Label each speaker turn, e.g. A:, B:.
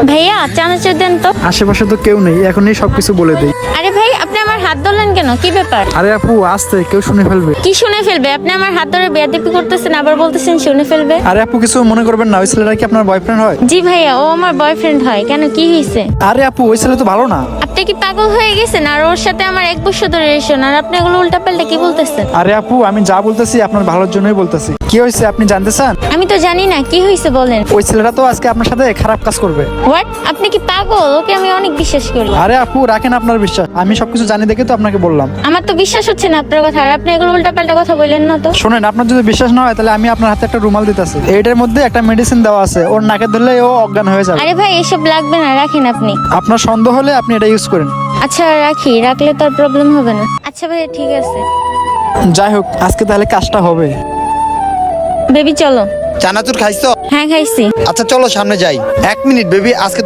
A: ভাইয়া চানাচুর দেন তো।
B: আশেপাশে তো কেউ নেই, এখনই সবকিছু বলে দেই।
A: আরে ভাই আপনি আমার হাত ধরলেন কেন, কি ব্যাপার?
B: আরে আপু আস্তে, কেউ শুনে ফেলবে।
A: কি শুনে ফেলবে? আপনি আমার হাত ধরে বেয়াদবি করতেছেন, আবার বলতেছেন শুনে ফেলবে।
B: আরে আপু কিছু মনে করবেন না, ওই ছেলেটা কি আপনার বয়ফ্রেন্ড হয়?
A: জি ভাইয়া, ও আমার বয়ফ্রেন্ড হয়। কেন, কি হয়েছে?
B: আরে আপু ওই ছেলে তো ভালো না।
A: আপনি কি পাগল হয়ে গেছেন? আর ওর সাথে আমার 1 বছর ধরে রিলেশন, আর আপনি এগুলো উল্টাপাল্টা কি বলতেছেন?
B: আরে আপু আমি যা বলতেছি আপনার ভালোর জন্যই বলতেছি। কি হয়েছে আপনি জানতে চান?
A: আমি তো জানি না কি হয়েছে, বলেন।
B: ওই ছেলেটা তো আজকে আপনার সাথে খারাপ কাজ করবে।
A: হোয়াট? আপনি কি পাগল? ওকে আমি অনেক বিশ্বাস করি।
B: আরে আপু রাখেন আপনার বিশ্বাস, আমি সবকিছু জানি দেখে তো আপনাকে বললাম।
A: আমার তো বিশ্বাস হচ্ছে না আপনার কথা, আর আপনি এগুলো উল্টাপাল্টা কথা বললেন না তো।
B: শোনেন, আপনার যদি বিশ্বাস না হয় তাহলে আমি আপনার হাতে একটা রুমাল দিতেছি, এইটার মধ্যে একটা মেডিসিন দেওয়া আছে, ওর নাকে ধরলে ও অজ্ঞান হয়ে যাবে।
A: আরে ভাই এসব লাগবে না, রাখেন আপনি।
B: আপনার সন্দেহ হলে আপনি এটা ইউজ করেন।
A: আচ্ছা রাখি, রাখলে তো আর প্রবলেম হবে না। আচ্ছা ভাই ঠিক আছে।
B: যাই হোক আজকে তাহলে কাজটা হবে।
A: বেবি চলো।
C: চানাচুর খাইছো?
A: হ্যাঁ খাইছি।
C: আচ্ছা চলো সামনে যাই। 1 মিনিট বেবি, আজকে